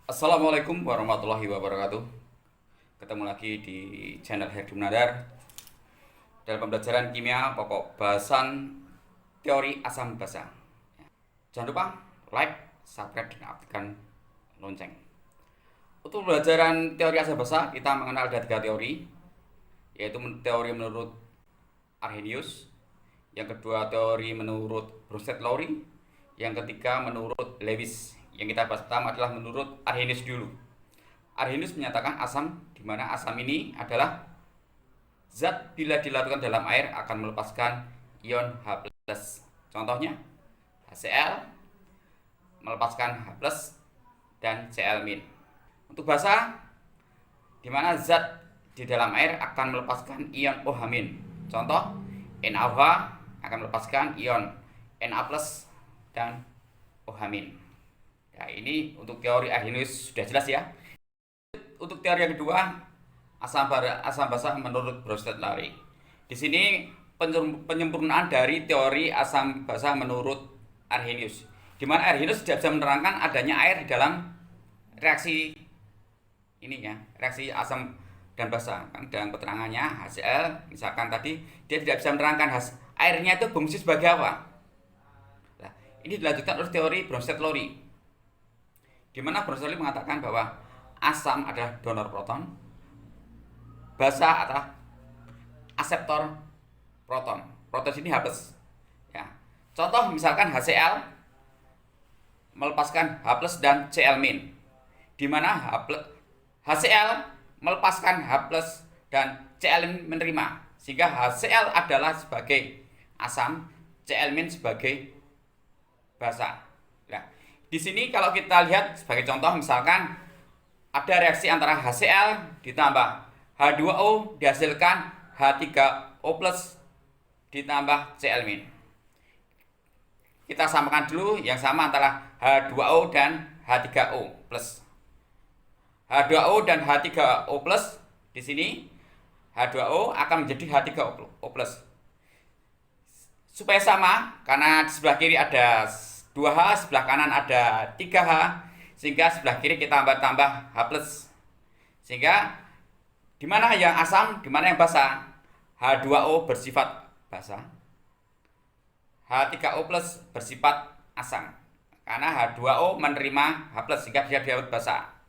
Assalamualaikum warahmatullahi wabarakatuh. Ketemu lagi di channel Herdi Munadar dalam pembelajaran kimia pokok bahasan teori asam basa. Jangan lupa like, subscribe, dan aktifkan lonceng. Untuk pembelajaran teori asam basa, kita mengenal ada 3 teori, yaitu teori menurut Arrhenius, yang kedua teori menurut Bronsted-Lowry, yang ketiga menurut Lewis. Yang kita bahas pertama adalah menurut Arrhenius dulu. Arrhenius menyatakan asam, di mana asam ini adalah zat bila dilarutkan dalam air akan melepaskan ion H+. Contohnya HCl melepaskan H+ dan Cl-. Untuk basa, di mana zat di dalam air akan melepaskan ion OH-. Contoh NaOH akan melepaskan ion Na+ dan OH-. Nah, ini untuk teori Arrhenius sudah jelas ya. Untuk teori yang kedua, asam basa menurut Bronsted-Lowry. Di sini penyempurnaan dari teori asam basa menurut Arrhenius, di mana Arrhenius tidak bisa menerangkan adanya air di dalam reaksi ini ya, reaksi asam dan basa. Kan dalam keterangannya HCl misalkan tadi, dia tidak bisa menerangkan airnya itu berfungsi sebagai apa. Nah, ini dilanjutkan oleh teori Bronsted-Lowry, di mana Bronsted-Lowry mengatakan bahwa asam adalah donor proton, basa adalah aseptor proton. Proton sini H+. Ya. Contoh misalkan HCl melepaskan H+ dan Cl-, di mana HCl melepaskan H+ dan Cl- menerima, sehingga HCl adalah sebagai asam, Cl- sebagai basa. Nah, di sini kalau kita lihat sebagai contoh, misalkan ada reaksi antara HCl ditambah H2O dihasilkan H3O+ ditambah Cl-. Kita samakan dulu yang sama antara H2O dan H3O+. H2O dan H3O+, di sini H2O akan menjadi H3O+. Supaya sama, karena di sebelah kiri ada 2H, sebelah kanan ada 3H, sehingga sebelah kiri kita tambah H+. Sehingga di mana yang asam, di mana yang basa? H2O bersifat basa, H3O+ bersifat asam. Karena H2O menerima H+, sehingga dia dapat basa.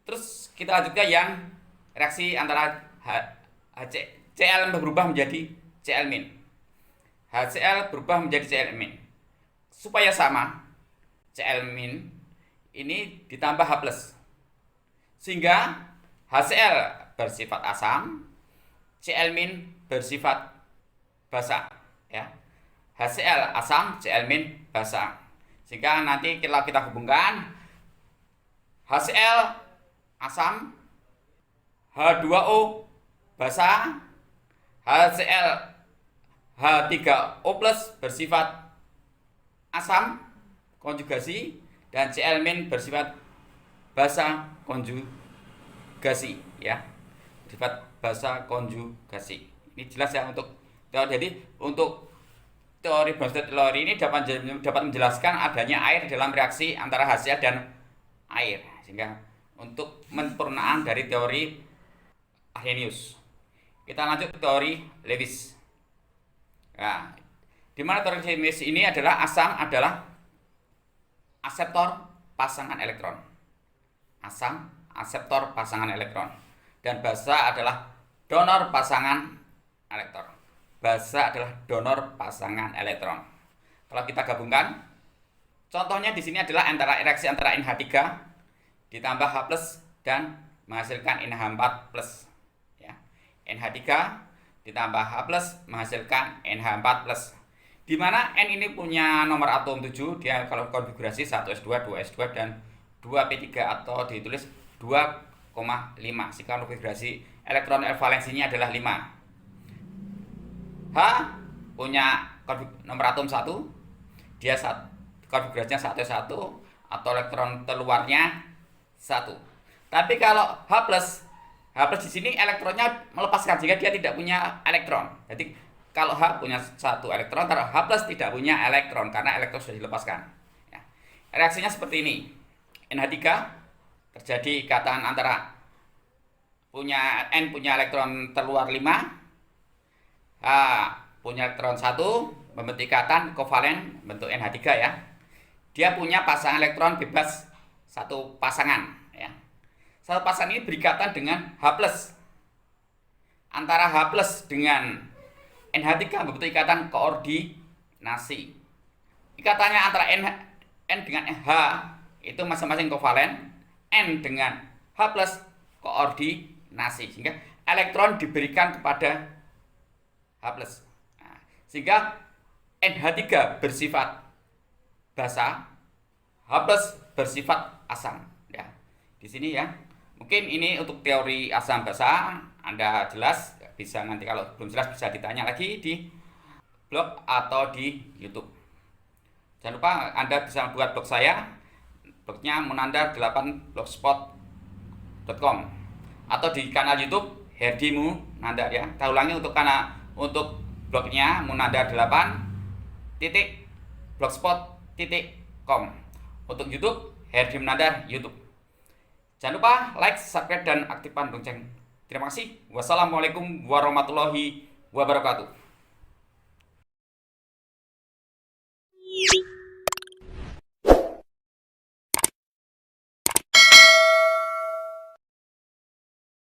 Terus kita lanjutkan yang reaksi antara Cl berubah menjadi Cl-. HCl berubah menjadi Cl-. Supaya sama, Cl- ini ditambah H+, sehingga HCl bersifat asam, Cl- bersifat basa ya. HCl asam, Cl- basa. Sehingga nanti kita hubungkan HCl asam, H2O basa, HCl H3O+ bersifat asam konjugasi, dan Cl- bersifat basa konjugasi ya. Bersifat basa konjugasi. Ini jelas ya untuk teori. Jadi untuk teori Bronsted-Lowry ini dapat menjelaskan adanya air dalam reaksi antara HCl dan air, sehingga untuk penyempurnaan dari teori Arrhenius. Kita lanjut ke teori Lewis. Nah, di mana teori Lewis ini adalah asam adalah aseptor pasangan elektron. Asam aseptor pasangan elektron, dan basa adalah donor pasangan elektron. Basa adalah donor pasangan elektron. Kalau kita gabungkan, contohnya di sini adalah reaksi antara NH3 ditambah H+ dan menghasilkan NH4+. Ya. NH3 ditambah H+ menghasilkan NH4+. Di mana N ini punya nomor atom 7, dia kalau konfigurasi 1s2, 2s2 dan 2p3, atau ditulis 2,5. Sehingga konfigurasi elektron valensinya adalah 5. H punya nomor atom 1, dia konfigurasinya 1s1, atau elektron keluarnya 1. Tapi kalau H+ di sini elektronnya melepaskan, sehingga dia tidak punya elektron. Jadi kalau H punya satu elektron, taruh H plus tidak punya elektron karena elektron sudah dilepaskan. Ya. Reaksinya seperti ini. NH3 terjadi ikatan antara N punya elektron terluar 5, H punya elektron 1, membentuk ikatan kovalen bentuk NH3 ya. Dia punya pasangan elektron bebas satu pasangan ya. Satu pasangan ini berikatan dengan H plus. Antara H plus dengan NH3 membentuk ikatan koordinasi. Ikatannya antara N dengan H itu masing-masing kovalen, N dengan H plus koordinasi, sehingga elektron diberikan kepada H plus. Nah, sehingga NH3 bersifat basa, H plus bersifat asam. Ya, di sini ya. Mungkin ini untuk teori asam basa Anda jelas, bisa nanti kalau belum jelas bisa ditanya lagi di blog atau di YouTube. Jangan lupa Anda bisa buat blog saya, blognya munandar8blogspot.com, atau di kanal YouTube Herdi Munandar ya. Saya ulangi untuk blognya munandar8.blogspot.com. Untuk YouTube Herdi Munandar YouTube. Jangan lupa like, subscribe, dan aktifkan lonceng. Terima kasih. Wassalamualaikum warahmatullahi wabarakatuh.